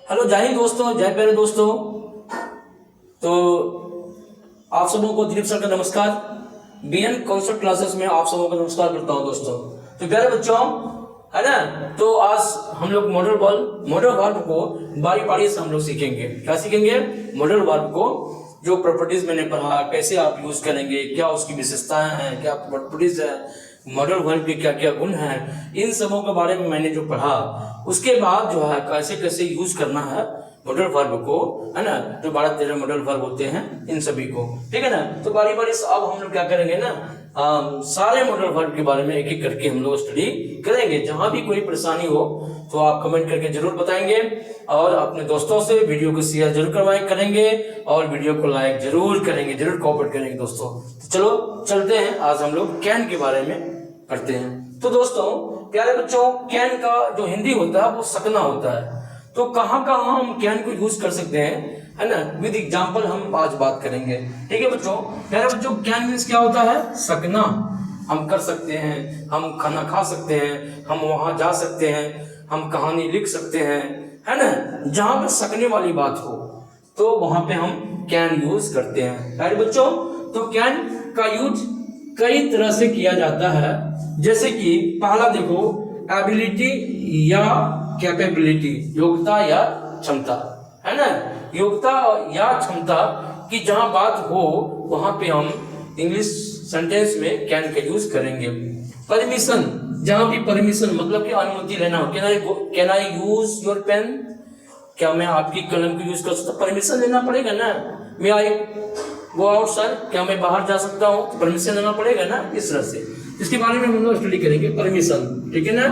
Hello जय हिंद दोस्तों, जय प्यारे दोस्तों। तो आप सबों को दिलीप सर का नमस्कार। बीएन कॉन्सेप्ट क्लासेस में आप सबों को नमस्कार करता हूं दोस्तों। तो प्यारे बच्चों, है ना, तो आज हम लोग मॉडल वर्ब को बारी बारी से हम लोग सीखेंगे। क्या सीखेंगे? मॉडल वर्ब को, जो प्रॉपर्टीज मैंने पढ़ा, कैसे आप यूज करेंगे, क्या उसकी विशेषताएं हैं, क्या प्रॉपर्टीज है, मॉडल वर्ब के क्या क्या गुण हैं, इन सबों के बारे में मैंने जो पढ़ा, उसके बाद जो है कैसे कैसे यूज करना है मॉडल वर्ब को, है ना। जो 12-13 मॉडल वर्ब होते हैं इन सभी को, ठीक है ना। तो बारी बारी से अब हम लोग क्या करेंगे ना, सारे मॉडल वर्ब के बारे में एक एक करके हम लोग स्टडी करेंगे। जहां भी कोई परेशानी हो तो आप कमेंट करके जरूर बताएंगे और अपने दोस्तों से वीडियो को शेयर जरूर करेंगे और वीडियो को लाइक जरूर करेंगे, जरूर कॉमेंट करेंगे दोस्तों। तो चलो चलते हैं, आज हम लोग कैन के बारे में करते हैं। तो दोस्तों प्यारे बच्चों, कैन का जो हिंदी होता है वो सकना होता है। तो कहाँ कहाँ हम कैन को यूज कर सकते हैं, है ना, विद एग्जाम्पल हम आज बात करेंगे। ठीक है बच्चों। प्यारे बच्चों, कैन मीन्स क्या होता है? सकना। हम कर सकते हैं, हम खाना खा सकते हैं, हम वहां जा सकते हैं, हम कहानी लिख सकते हैं, है ना। जहां पे सकने वाली बात हो तो वहां पे हम कैन यूज करते हैं। प्यारे बच्चों, तो कैन का यूज कई तरह से किया जाता है। जैसे कि पहला देखो, एबिलिटी या कैपेबिलिटी, योग्यता या क्षमता, है ना। योग्यता या क्षमता की जहां बात हो वहां पे हम इंग्लिश सेंटेंस में कैन का यूज करेंगे। परमिशन, जहां भी परमिशन मतलब कि अनुमति लेना हो, can I use your pen, क्या मैं आपकी कलम को यूज कर सकता? परमिशन लेना पड़ेगा ना। मैं आई गो आउट सर, क्या मैं बाहर जा सकता हूँ? तो परमिशन लेना पड़ेगा ना। इस तरह से इसके बारे में हम लोग स्टडी करेंगे। परमिशन, ठीक है ना।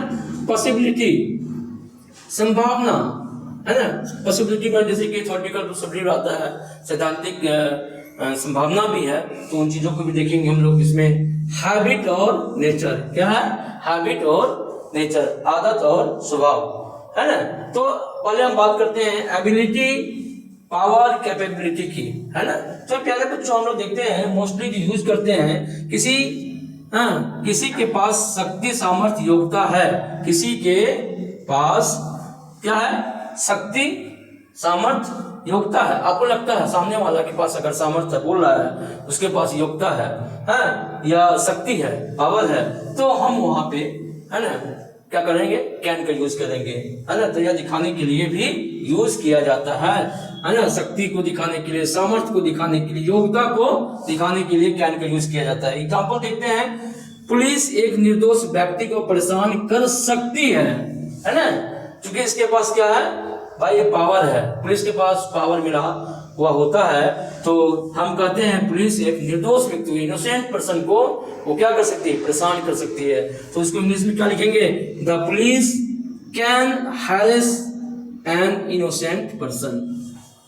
पॉसिबिलिटी, संभावना, है ना। पॉसिबिलिटी में जैसे कि थ्योरेटिकल पॉसिबिलिटी आता है, सैद्धांतिक संभावना भी है, तो उन चीजों को भी देखेंगे हम लोग इसमें। हैबिट और नेचर, क्या है? हैबिट और नेचर, आदत और स्वभाव, है ना। तो पहले हम बात करते हैं एबिलिटी, पावर, कैपेबिलिटी की, है ना। तो प्यारे बच्चों, हम लोग देखते हैं मोस्टली जो यूज करते हैं, किसी के पास शक्ति, सामर्थ्य, योग्यता है। किसी के पास क्या है? शक्ति, सामर्थ्य, योग्यता है। आपको लगता है सामने वाला के पास अगर सामर्थ्य बोल रहा है, उसके पास योग्यता है, या शक्ति है, पावर है, तो हम वहां पे, है ना, क्या करेंगे? कैन का यूज करेंगे, है ना। तो यह दिखाने के लिए भी यूज किया जाता है ना। शक्ति को दिखाने के लिए, सामर्थ्य को दिखाने के लिए, योग्यता को दिखाने के लिए कैन का यूज किया जाता है। एग्जाम्पल देखते हैं, पुलिस एक निर्दोष व्यक्ति को परेशान कर सकती है ना। क्योंकि इसके पास क्या है भाई? ये पावर है। पुलिस के पास पावर मिला हुआ होता है, तो हम कहते हैं पुलिस एक निर्दोष व्यक्ति, इनोसेंट पर्सन को वो क्या कर सकती है? परेशान कर सकती है। तो उसको इंग्लिश में क्या लिखेंगे? The police can harass an innocent person.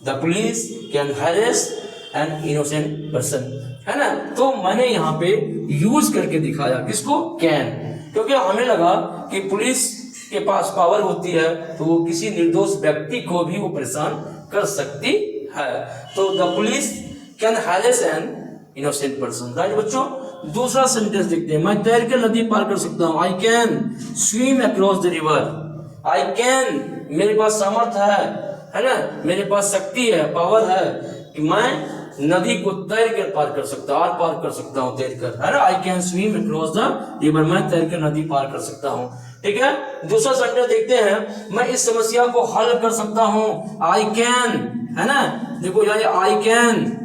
The police can harass an innocent person, है ना। तो मैंने यहाँ पे यूज करके दिखाया किसको? कैन। क्योंकि हमें लगा कि पुलिस के पास पावर होती है तो वो किसी निर्दोष व्यक्ति को भी वो परेशान कर सकती है। तो the police can harass an innocent person, right बच्चों। दूसरा सेंटेंस देखते हैं, मैं तैर कर नदी पार कर सकता हूँ। I can swim across the river. I can, मेरे पास सामर्थ्य है ना, मेरे पास शक्ति है, पावर है कि मैं नदी को तैर कर पार कर सकता हूँ, आर पार कर सकता हूँ तैर कर, है ना। I can swim across the river, मैं तैर कर नदी पार कर सकता हूँ, ठीक है। दूसरा सेंटेंस देखते हैं, मैं इस समस्या को हल कर सकता हूँ। आई कैन, है ना, देखो यार, I can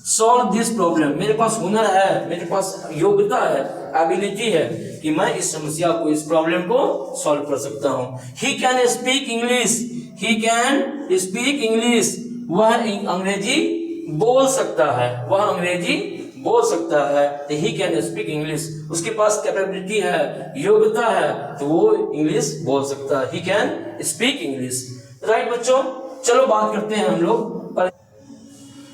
solve this problem, मेरे पास हुनर है, मेरे पास योग्यता है, एबिलिटी है कि मैं इस समस्या को, इस प्रॉब्लम को सॉल्व कर सकता हूँ। He can speak English, he can speak English, वह अंग्रेजी बोल सकता है, वह अंग्रेजी बोल सकता है। ही कैन स्पीक इंग्लिश, उसके पास कैपेबिलिटी है, योग्यता है, तो वो इंग्लिश बोल सकता है। He can speak English, right बच्चों। चलो बात करते हैं हम लोग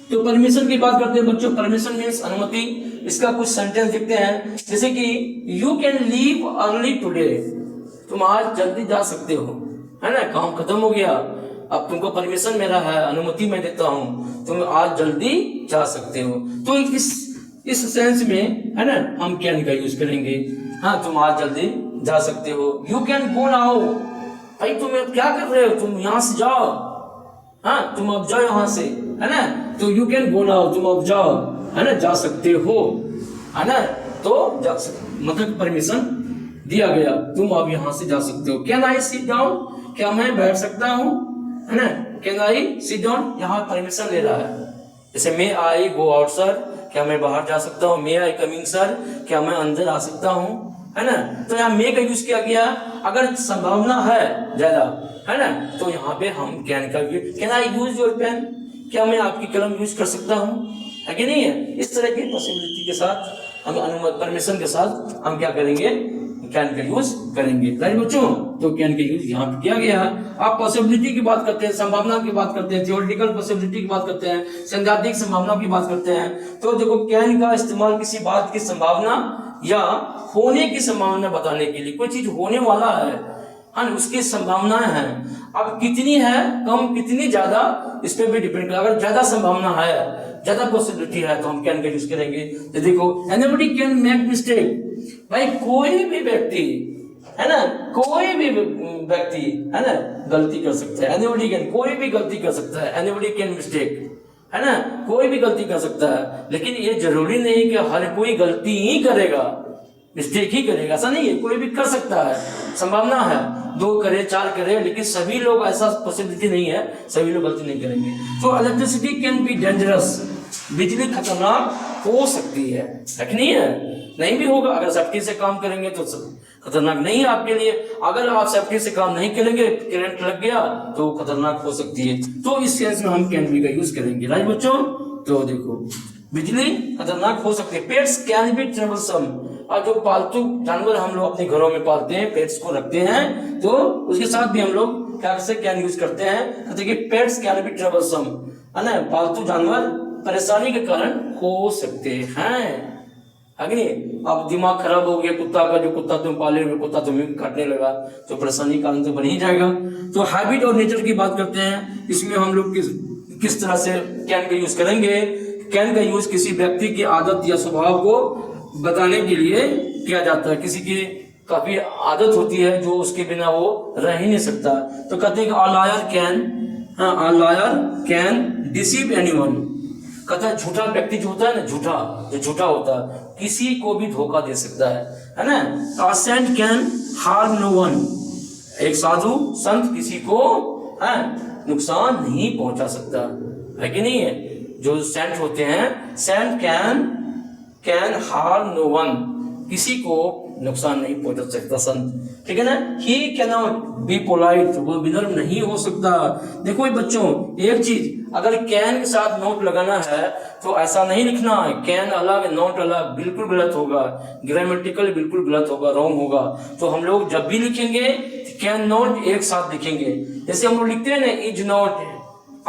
तो परमिशन की बात करते हैं बच्चों। परमिशन मीन्स अनुमति। इसका कुछ सेंटेंस देखते हैं, जैसे कि you can leave early today, तुम आज जल्दी जा सकते हो, है ना, काम खत्म हो गया, अब तुमको परमिशन मेरा है, अनुमति मैं देता हूं, तुम आज जल्दी जा सकते हो। तो इस सेंस में, है ना, हम कैन का यूज करेंगे। हाँ, तुम आज जल्दी जा सकते हो। यू कैन गो नाउ, भाई तुम क्या कर रहे हो, तुम यहाँ से जाओ, हाँ, तुम अब जाओ यहाँ से, है ना, तो यू कैन गो नाउ, तुम अब जाओ, है ना, जा सकते हो, है ना, तो जा सकते, मतलब परमिशन दिया गया, तुम अब यहाँ से जा सकते हो। कैन आई सिट डाउन, क्या मैं बैठ सकता हूँ, है ना, कैन आई सिट डाउन, यहाँ परमिशन ले रहा है। जैसे मे आई गो आउट सर, क्या मैं बाहर जा सकता हूँ, मे आई कमिंग सर, क्या मैं अंदर आ सकता हूँ, है ना, तो यहाँ मे का यूज किया गया। अगर संभावना है ज्यादा, है ना, तो यहाँ पे हम कैन का use, can I use your pen, क्या मैं आपकी कलम यूज कर सकता हूँ, है कि नहीं है। इस तरह की पॉसिबिलिटी के साथ हम अनुमति परमिशन के साथ हम क्या करेंगे, कैन का यूज करेंगे। राइट बच्चों, तो कैन का यूज यहाँ पे किया गया है। आप पॉसिबिलिटी की बात करते हैं, संभावना की बात करते हैं, थियोरेटिकल पॉसिबिलिटी की बात करते हैं, सैद्धांतिक संभावना की बात करते हैं, तो देखो कैन का इस्तेमाल किसी बात की संभावना या होने की संभावना बताने के लिए, कोई चीज होने वाला है, हाँ, उसकी संभावनाएं हैं। अब कितनी है कम, कितनी ज्यादा, इस पे भी डिपेंड कर। अगर ज्यादा संभावना है, ज्यादा पॉसिबिलिटी है, तो हम कैन का यूज करेंगे। तो देखो, एनीबॉडी कैन मेक मिस्टेक, भाई कोई भी व्यक्ति, है ना, कोई भी व्यक्ति, है ना, गलती कर सकता है। एनीबॉडी कैन, कोई भी गलती कर सकता है। एनीबॉडी कैन मिस्टेक, है ना, कोई भी गलती कर सकता है, लेकिन ये जरूरी नहीं कि हर कोई गलती ही करेगा, मिस्टेक ही करेगा, ऐसा नहीं है, कोई भी कर सकता है, संभावना है, 2 करे 4 करे, लेकिन सभी लोग, ऐसा पॉसिबिलिटी नहीं है, सभी लोग गलती नहीं करेंगे। तो इलेक्ट्रिसिटी कैन बी डेंजरस, बिजली खतरनाक हो सकती है कि नहीं है, नहीं भी होगा। अगर सेफ्टी से काम करेंगे तो खतरनाक नहीं है आपके लिए, अगर आप सेफ्टी से काम नहीं करेंगे, करंट लग गया तो खतरनाक हो सकती है। तो इस सेंस में हम कैन बी का यूज करेंगे। राइट बच्चों, तो देखो बिजली खतरनाक हो सकती है। पेट्स कैन बी ट्रबलसम, और जो पालतू जानवर हम लोग अपने घरों में पालते हैं, पेट्स को रखते हैं, तो उसके साथ भी हम लोग क्या से कैन यूज करते हैं, कहते हैं कि पेट्स कैन बी ट्रबलसम, है ना, पालतू जानवर परेशानी के कारण हो सकते हैं। अग्नि, अब दिमाग खराब हो गया कुत्ता का, जो कुत्ता तुम पाले हुए, कुत्ता तुम्हें काटने लगा, तो परेशानी का कारण तो बन ही जाएगा। तो हैबिट और नेचर की बात करते हैं, इसमें हम लोग किस तरह से कैन का यूज करेंगे। कैन का यूज किसी व्यक्ति की आदत या स्वभाव को बताने के लिए किया जाता है। किसी की काफी आदत होती है जो उसके बिना वो रह ही नहीं सकता, तो कहते हैं कि a liar can deceive anyone, कहता है झूठा व्यक्ति जो होता है ना, झूठा होता है, किसी को भी धोखा दे सकता है ना। A saint can harm no one, एक साधु संत किसी को नुकसान नहीं पहुंचा सकता, है कि नहीं है। जो सेंट होते हैं, saint can harm no one, किसी को नुकसान नहीं पहुंचा सकता संत, ठीक है ना। ही कैनॉट बी पोलाइट, वो विनम्र नहीं हो सकता। देखो बच्चों, एक चीज, अगर कैन के साथ नोट लगाना है तो ऐसा नहीं लिखना है, कैन अलग नोट अलग, बिल्कुल गलत होगा, ग्रामेटिकल बिल्कुल गलत होगा, रॉन्ग होगा। तो हम लोग जब भी लिखेंगे कैन नोट एक साथ लिखेंगे। जैसे हम लोग लिखते हैं ना, इज नॉट,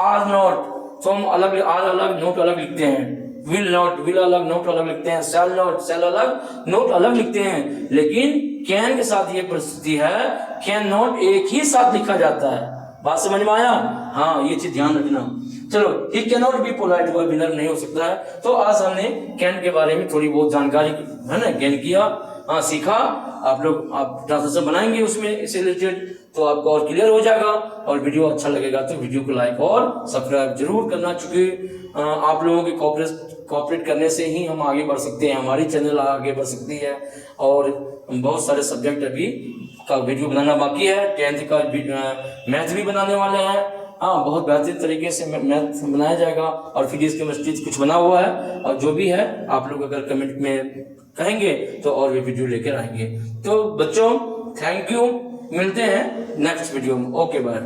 आर नॉट, तो हम अलग आर अलग नोट अलग लिखते हैं, विल नॉट विल अलग नोट अलग लिखते हैं, शैल नॉट शैल अलग नोट अलग लिखते हैं। लेकिन कैन के साथ ये परिस्थिति है, कैन नॉट एक ही साथ लिखा जाता है। बात समझ में आया? हाँ, ये चीज ध्यान रखना। चलो, he can not be polite, वह विनम्र नहीं हो सकता है। तो आज हमने कैन के बारे में थोड़ी बहुत जानकारी, है ना, गेन किया, हाँ, सीखा। आप लोग ट्रांसलेशन बनाएंगे उसमें इससे रिलेटेड, तो आपको और क्लियर हो जाएगा। और वीडियो अच्छा लगेगा तो वीडियो को लाइक और सब्सक्राइब जरूर करना, चूंकि आप लोगों के कोऑपरेट करने से ही हम आगे बढ़ सकते हैं, हमारी चैनल आगे बढ़ सकती है। और बहुत सारे सब्जेक्ट अभी का वीडियो बनाना बाकी है, 10th का मैथ भी बनाने वाले हैं। हाँ, बहुत बेहतरीन तरीके से मैथ बनाया जाएगा, और फिजिक्स केमिस्ट्री कुछ बना हुआ है। और जो भी है आप लोग अगर कमेंट में कहेंगे तो और भी वीडियो लेकर आएंगे। तो बच्चों, थैंक यू, मिलते हैं नेक्स्ट वीडियो में। Okay, bye.